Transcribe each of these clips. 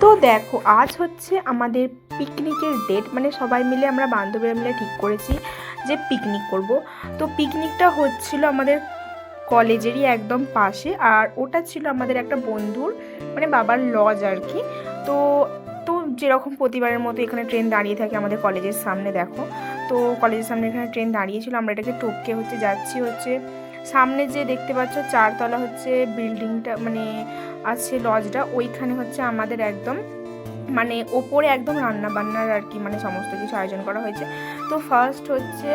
তো দেখো আজ হচ্ছে আমাদের পিকনিকের ডেট, মানে সবাই মিলে আমরা বান্ধবীরা মিলে ঠিক করেছি যে পিকনিক করব। তো পিকনিকটা হচ্ছিল আমাদের কলেজেরই একদম পাশে, আর ওটা ছিল আমাদের একটা বন্ধুর মানে বাবার লজ আর কি। তো তো যেরকম প্রতিবারের মতো এখানে ট্রেন দাঁড়িয়ে থাকে আমাদের কলেজের সামনে, দেখো তো কলেজের সামনে এখানে ট্রেন দাঁড়িয়েছিল, আমরা এটাকে টপকে হচ্ছে যাচ্ছি হচ্ছে সামনে যে দেখতে পাচ্ছ চারতলা হচ্ছে বিল্ডিংটা মানে আছে লজটা, ওইখানে হচ্ছে আমাদের একদম মানে ওপরে একদম রান্না বান্নার আর কি মানে সমস্ত কিছু আয়োজন করা হয়েছে। তো ফার্স্ট হচ্ছে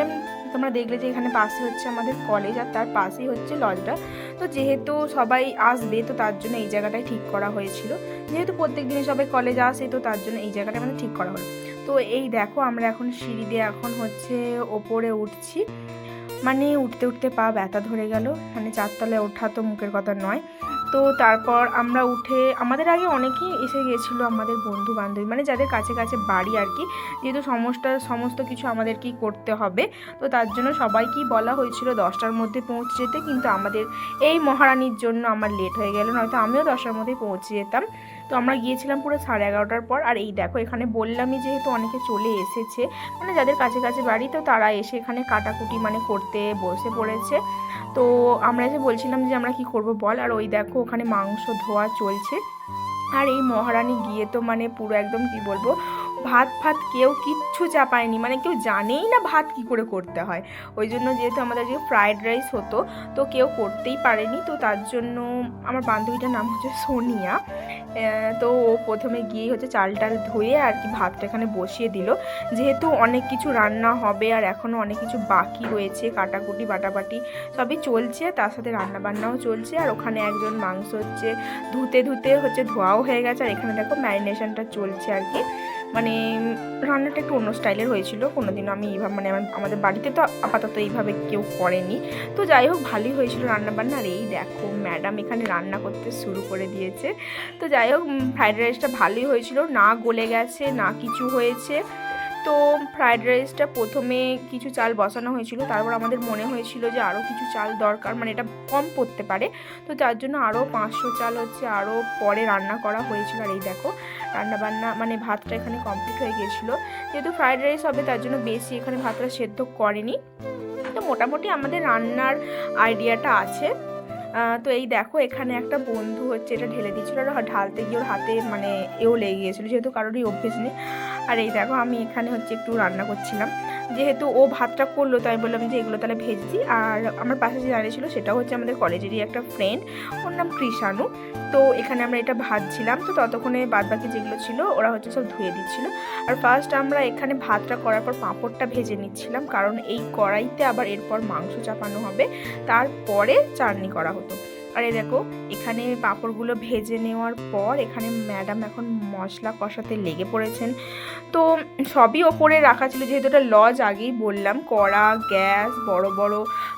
তোমরা দেখলে যে এখানে পাশে হচ্ছে আমাদের কলেজ আর তার পাশেই হচ্ছে লজটা। তো যেহেতু সবাই আসবে তো তার জন্য এই জায়গাটাই ঠিক করা হয়েছিল, যেহেতু প্রত্যেক দিনই সবাই কলেজ আসে তো তার জন্য এই জায়গাটা মানে ঠিক করা হলো। তো এই দেখো আমরা এখন সিঁড়ি দিয়ে এখন হচ্ছে ওপরে উঠছি, মানে উঠতে উঠতে পা ব্যথা ধরে গেল, মানে চারতলায় ওঠা তো মুখের কথা নয়। তো তারপর আমরা উঠে আমাদের আগে অনেকেই এসে গিয়েছিলো, আমাদের বন্ধু বান্ধবী মানে যাদের কাছে কাছে বাড়ি আর কি, যেহেতু সমস্ত কিছু আমাদেরকেই করতে হবে। তো তার জন্য সবাইকেই বলা হয়েছিল 10টার মধ্যে পৌঁছে যেতে, কিন্তু আমাদের এই মহারানীর জন্য আমার লেট হয়ে গেল, নয়তো আমিও 10টার মধ্যেই পৌঁছে যেতাম। তো আমরা গিয়েছিলাম পুরো 11:30টার পর। আর এই দেখো এখানে বললামই যেহেতু অনেকে চলে এসেছে, মানে যাদের কাছে কাছে বাড়ি, তো তারা এসে এখানে কাটাকুটি মানে করতে বসে পড়েছে। তো আমরা যে বলছিলাম যে আমরা কি করব বল, আর ওই দেখো ওখানে মাংস ধোয়া চলছে। আর এই মহারানী গিয়ে তো মানে পুরো একদম কি বলবো, ভাত ফাত কেউ কিচ্ছু চাপায়নি, মানে কেউ জানেই না ভাত কি করে করতে হয়। ওই জন্য যেহেতু আমাদের যে ফ্রায়েড রাইস হতো তো কেউ করতেই পারেনি, তো তার জন্য আমার বান্ধবীটার নাম হচ্ছে সোনিয়া। তো ও প্রথমে গিয়ে হচ্ছে চাল টাল ধুয়ে আর কি ভাতটা এখানে বসিয়ে দিল, যেহেতু অনেক কিছু রান্না হবে আর এখনও অনেক কিছু বাকি রয়েছে, কাটাকুটি বাটাবাটি সবই চলছে, তার সাথে রান্না বান্নাও চলছে। আর ওখানে একজন মাংস হচ্ছে ধুতে ধুতে হচ্ছে ধোয়াও হয়ে গেছে, আর এখানে দেখো ম্যারিনেশনটা চলছে আর কি। মানে রান্নাটা একটু অন্য স্টাইলের হয়েছিল, কোনোদিনও আমি এইভাবে মানে আমাদের বাড়িতে তো আপাতত এইভাবে কেউ করেনি। তো যাই হোক ভালোই হয়েছিল রান্নাবান্না। আর এই দেখো ম্যাডাম এখানে রান্না করতে শুরু করে দিয়েছে। তো যাই হোক ফ্রাইড রাইসটা ভালোই হয়েছিল, না গলে গেছে না কিছু হয়েছে। তো ফ্রাইড রাইসটা প্রথমে কিছু চাল বসানো হয়েছিল, তারপর আমাদের মনে হয়েছিল যে আরও কিছু চাল দরকার, মানে এটা কম পড়তে পারে, তো তার জন্য আরও 500 চাল হচ্ছে আরও পরে রান্না করা হয়েছিল। আর এই দেখো রান্নাবান্না মানে ভাতটা এখানে কমপ্লিট হয়ে গিয়েছিলো, যেহেতু ফ্রাইড রাইস হবে তার জন্য বেশি এখানে ভাতটা সেদ্ধ করেনি। তো মোটামুটি আমাদের রান্নার আইডিয়াটা আছে। তো এই দেখো এখানে একটা বন্ধু হচ্ছে এটা ঢেলে দিচ্ছিল, আর ঢালতে গিয়ে ওর হাতে মানে এও লেগে গিয়েছিলো, যেহেতু কারোরই অভ্যেস নেই। আর এই দেখো আমি এখানে হচ্ছে একটু রান্না করছিলাম, যেহেতু ও ভাতটা করলো তাই বললাম যে এগুলো তাহলে ভেজে দিই। আর আমার পাশে যে দাঁড়িয়েছিল সেটা হচ্ছে আমাদের কলেজেরই একটা ফ্রেন্ড, ওর নাম কৃষাণু। তো এখানে আমরা এটা ভাজছিলাম, তো ততক্ষণে বাদবাকি যেগুলো ছিল ওরা হচ্ছে সব ধুয়ে দিচ্ছিল। আর ফার্স্ট আমরা এখানে ভাতটা করার পর পাঁপড়টা ভেজে নিচ্ছিলাম, কারণ এই কড়াইতে আবার এরপর মাংস চাপানো হবে, তারপরে চাটনি করা হতো। আর এই দেখো এখানে পাঁপড়গুলো ভেজে নেওয়ার পর এখানে ম্যাডাম এখন মশলা কষাতে লেগে পড়েছেন। তো সবই ওপরে রাখা ছিল, যেহেতু এটা লজ আগেই বললাম, কড়া গ্যাস বড় বড়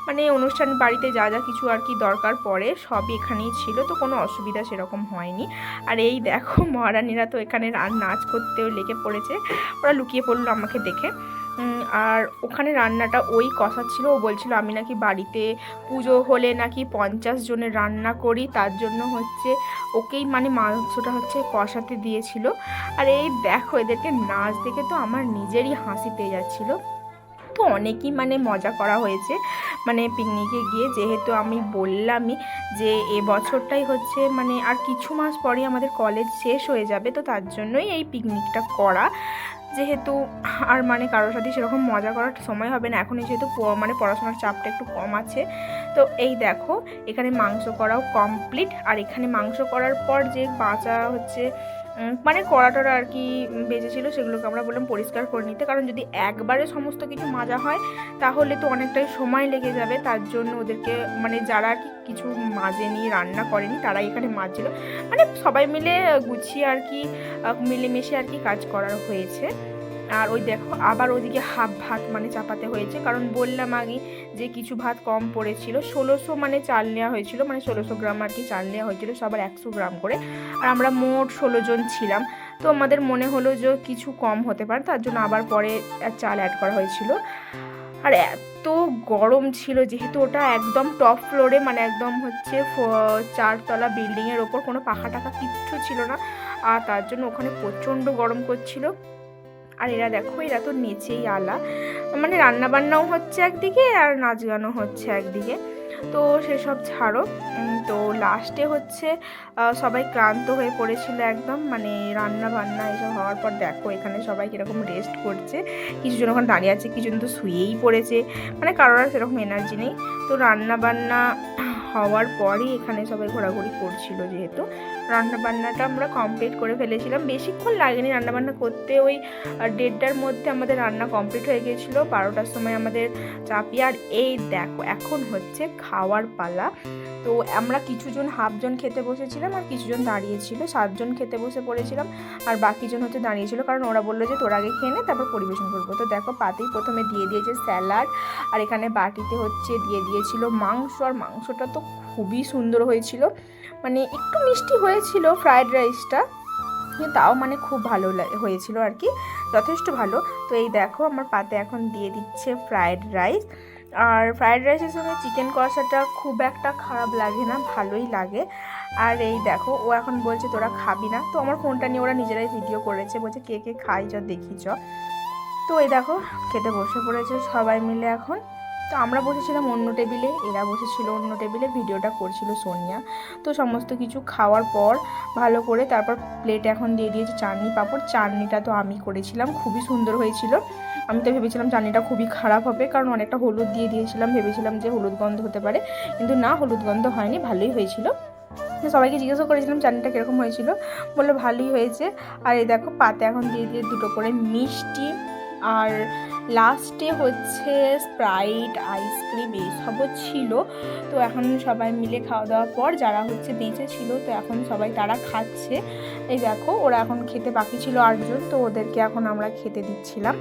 মানে অনুষ্ঠান বাড়িতে যা যা কিছু আর কি দরকার পড়ে সবই এখানেই ছিল, তো কোনো অসুবিধা সেরকম হয়নি। আর এই দেখো মহারানীরা তো এখানে নাচ করতেও লেগে পড়েছে, ওরা লুকিয়ে পড়লো আমাকে দেখে। আর ওখানে রান্নাটা ওই কষাচ্ছিল, ও বলছিল আমি নাকি বাড়িতে পুজো হলে নাকি 50 জনের রান্না করি, তার জন্য হচ্ছে ওকেই মানে মাংসটা হচ্ছে কষাতে দিয়েছিল। আর এই দেখো এদেরকে নাচ দেখে তো আমার নিজেরই হাসি পেয়ে যাচ্ছিলো। তো অনেকই মানে মজা করা হয়েছে মানে পিকনিকে গিয়ে, যেহেতু আমি বললামই যে এবছরটাই হচ্ছে মানে আর কিছু মাস পরেই আমাদের কলেজ শেষ হয়ে যাবে, তো তার জন্যই এই পিকনিকটা করা, যেহেতু আর মানে কারোর সাথে সেরকম মজা করার সময় হবে না এখন, যেহেতু মানে পড়াশোনার চাপটা একটু কম আছে। তো এই দেখো এখানে মাংস করাও কমপ্লিট। আর এখানে মাংস করার পর যে বাঁচা হচ্ছে মানে কড়াটরা আর কি বেঁচেছিলো, সেগুলোকে আমরা বললাম পরিষ্কার করে নিতে, কারণ যদি একবারে সমস্ত কিছু মাজা হয় তাহলে তো অনেকটাই সময় লেগে যাবে, তার জন্য ওদেরকে মানে যারা আর কি কিছু মাজেনি রান্না করেনি তারাই এখানে মাজছিল, মানে সবাই মিলে গুছিয়ে আর কি মিলেমিশে আর কি কাজ করার হয়েছে। আর ওই দেখো আবার ওদিকে হাফ ভাত মানে চাপাতে হয়েছে, কারণ বললাম আগে যে কিছু ভাত কম পড়েছিল, 1600 মানে চাল নেওয়া হয়েছিল, মানে 1600 গ্রাম আর কি চাল নেওয়া হয়েছিল সবার 100 গ্রাম করে। আর আমরা মোট 16 জন ছিলাম, তো আমাদের মনে হলো যে কিছু কম হতে পারে, তার জন্য আবার পরে চাল অ্যাড করা হয়েছিল। আর এত গরম ছিল, যেহেতু ওটা একদম টপ ফ্লোরে মানে একদম হচ্ছে 4তলা বিল্ডিংয়ের ওপর, কোনো পাখা টাখা কিচ্ছু ছিল না। আর তার জন্য ওখানে প্রচণ্ড গরম করছিল। আর এরা দেখো, এরা তো নেচেই আলা, মানে রান্নাবান্নাও হচ্ছে একদিকে আর নাচ গানও হচ্ছে একদিকে। তো সেসব ছাড়ো। তো লাস্টে হচ্ছে সবাই ক্লান্ত হয়ে পড়েছিল একদম, মানে রান্না বান্না এসব হওয়ার পর দেখো এখানে সবাই কীরকম রেস্ট করছে। কিছুজন ওখানে দাঁড়িয়ে আছে, কিছুজন তো শুয়েই পড়েছে, মানে কারোর আর সেরকম এনার্জি নেই। তো রান্না বান্না হওয়ার পরই এখানে সবাই ঘোরাঘুরি করছিল, যেহেতু রান্নাবান্নাটা আমরা কমপ্লিট করে ফেলেছিলাম, বেশিক্ষণ লাগেনি রান্নাবান্না করতে। ওই 1:30টার মধ্যে আমাদের রান্না কমপ্লিট হয়ে গিয়েছিলো, 12টার সময় আমাদের চাপিয়ে। আর এই দেখো এখন হচ্ছে খাওয়ার পালা। তো আমরা কিছুজন হাফজন খেতে বসেছিলাম আর কিছুজন দাঁড়িয়েছিল, 7জন খেতে বসে পড়েছিলাম আর বাকিজন হচ্ছে দাঁড়িয়েছিল, কারণ ওরা বললো যে তোর আগে খেয়ে নে তারপর পরিবেশন করবো। তো দেখো পাতেই প্রথমে দিয়ে দিয়েছে স্যালাড, আর এখানে বাটিতে হচ্ছে দিয়ে দিয়েছিল মাংস। আর মাংসটা তো খুবই সুন্দর হয়েছিল, মানে একটু মিষ্টি হয়েছিল ফ্রায়েড রাইসটা, তাও মানে খুব ভালো হয়েছিল আর কি, যথেষ্ট ভালো। তো এই দেখো আমার পাতে এখন দিয়ে দিচ্ছে ফ্রায়েড রাইস। আর ফ্রায়েড রাইসের সঙ্গে চিকেন কষাটা খুব একটা খারাপ লাগে না, ভালোই লাগে। আর এই দেখো ও এখন বলছে তোরা খাবি না, তো আমার ফোনটা নিয়ে ওরা নিজেরাই ভিডিও করেছে, বলছে কে কে খাই চ দেখি চ। তো এই দেখো খেতে বসে পড়েছে সবাই মিলে এখন। তো আমরা বসেছিলাম অন্য টেবিলে, এরা বসেছিল অন্য টেবিলে, ভিডিওটা করছিল সোনিয়া। তো সমস্ত কিছু খাওয়ার পর ভালো করে তারপর প্লেটে এখন দিয়ে দিয়েছে চাটনি পাঁপড়। চাটনিটা তো আমি করেছিলাম, খুবই সুন্দর হয়েছিল। আমি তো ভেবেছিলাম চাটনিটা খুবই খারাপ হবে, কারণ অনেকটা হলুদ দিয়ে দিয়েছিলাম, ভেবেছিলাম যে হলুদ গন্ধ হতে পারে, কিন্তু না, হলুদ গন্ধ হয়নি, ভালোই হয়েছিল। সবাইকে জিজ্ঞাসা করেছিলাম চাটনিটা কীরকম হয়েছিল, বললো ভালোই হয়েছে। আর এই দেখো পাতে এখন দিয়ে দিয়ে 2টো করে মিষ্টি, আর লাস্টে হচ্ছে স্প্রাইট, আইসক্রিম এইসবও ছিল। তো এখন সবাই মিলে খাওয়া দাওয়ার পর যারা হচ্ছে বেঁচে ছিল, তো এখন সবাই তারা খাচ্ছে। এই দেখো ওরা এখন খেতে বাকি ছিল 8জন, তো ওদেরকে এখন আমরা খেতে দিচ্ছিলাম।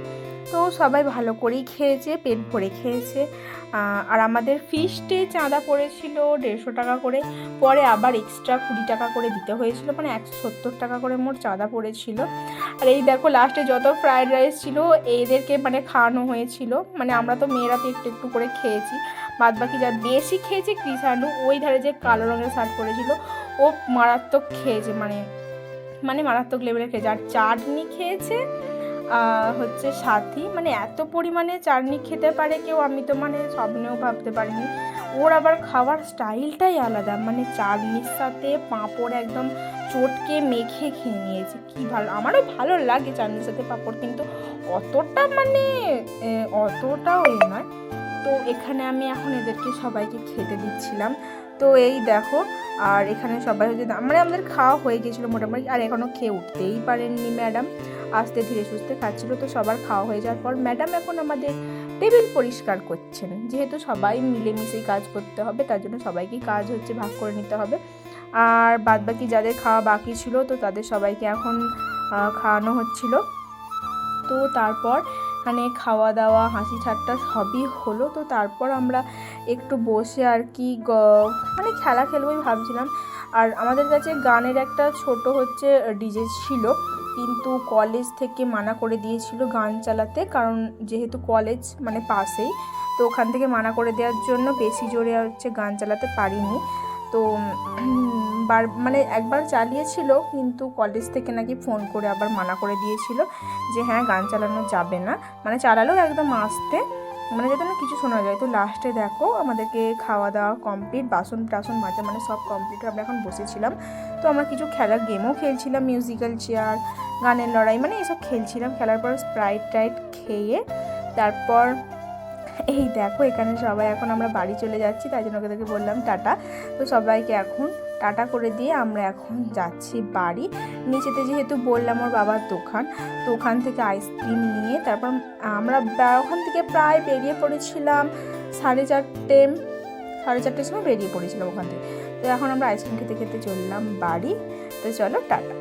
তো সবাই ভালো করেই খেয়েছে, পেট ভরে খেয়েছে। আর আমাদের ফিস্টে চাঁদা পড়েছিল 150 টাকা করে, পরে আবার এক্সট্রা 20 টাকা করে দিতে হয়েছিল, মানে 170 টাকা করে মোট চাঁদা পড়েছিল। আর এই দেখো লাস্টে যত ফ্রায়েড রাইস ছিল এদেরকে মানে খাওয়ানো হয়েছিল, মানে আমরা তো মেয়েরা তো একটু একটু করে খেয়েছি, বাদ বাকি যা বেশি খেয়েছে কৃষাণু, ওই ধারে যে কালো রঙের শার্ট পরেছিল ও মারাত্মক খেয়েছে, মানে মারাত্মক লেভেলের খেয়েছে। আর চাটনি খেয়েছে হচ্ছে সাথী, মানে এত পরিমাণে চাটনি খেতে পারে কেউ, আমি তো মানে স্বপ্নেও ভাবতে পারিনি। ওর আবার খাওয়ার স্টাইলটাই আলাদা, মানে চাটনির সাথে পাঁপড় একদম চটকে মেখে খেয়ে নিয়েছে, কি ভালো। আমারও ভালো লাগে চাটনির সাথে পাঁপড়, কিন্তু অতটাও নয়। তো এখানে আমি এখন এদেরকে সবাইকে খেতে দিচ্ছিলাম। তো এই দেখো, আর এখানে সবাই হচ্ছে মানে আমাদের খাওয়া হয়ে গেছিলো মোটামুটি, আর এখনও খেয়ে উঠতেই পারেননি ম্যাডাম, আস্তে ধীরে সুস্থে খাচ্ছিল। তো সবার খাওয়া হয়ে যাওয়ার পর ম্যাডাম এখন আমাদের টেবিল পরিষ্কার করছেন, যেহেতু সবাই মিলেমিশেই কাজ করতে হবে, তার জন্য সবাইকেই কাজ হচ্ছে ভাগ করে নিতে হবে। আর বাদবাকি যাদের খাওয়া বাকি ছিল, তো তাদের সবাইকে এখন খাওয়ানো হচ্ছিল। তো তারপর মানে খাওয়া দাওয়া হাসি ঠাট্টা সবই হলো। তো তারপর আমরা একটু বসে আর কি মানে খেলা খেলবই ভাবছিলাম। আর আমাদের কাছে গানের একটা ছোট হচ্ছে ডিজে ছিল, কিন্তু কলেজ থেকে মানা করে দিয়েছিল গান চালাতে, কারণ যেহেতু কলেজ মানে পাশেই, তো ওখান থেকে মানা করে দেওয়ার জন্য বেশি জোরে হচ্ছে গান চালাতে পারিনি। তো মানে একবার চালিয়েছিল, কিন্তু কলেজ থেকে নাকি ফোন করে আবার মানা করে দিয়েছিল যে হ্যাঁ গান চালানো যাবে না, মানে চালালেও একদম আস্তে, মানে যাতে না কিছু শোনা যায়। তো লাস্টে দেখো আমাদেরকে খাওয়া দাওয়া কমপ্লিট, বাসন টাসন মাজা মানে সব কমপ্লিট, আমরা এখন বসেছিলাম। তো আমরা কিছু খেলার গেমও খেলছিলাম, মিউজিক্যাল চেয়ার, গানের লড়াই, মানে এসব খেলছিলাম। খেলার পর স্প্রাইট টাইট খেয়ে তারপর এই দেখো এখানে সবাই এখন আমরা বাড়ি চলে যাচ্ছি, তাই জন্য ওদেরকে বললাম টাটা। তো সবাইকে এখন টাটা করে দিয়ে আমরা এখন যাচ্ছি বাড়ি। নিচেতে যেহেতু বললাম ওর বাবার দোকান, তো ওখান থেকে আইসক্রিম নিয়ে তারপর আমরা ওখান থেকে প্রায় বেরিয়ে পড়েছিলাম 4:30 সময় বেরিয়ে পড়েছিলাম ওখান থেকে। তো এখন আমরা আইসক্রিম খেতে খেতে চললাম বাড়ি। তো চলো টাটা।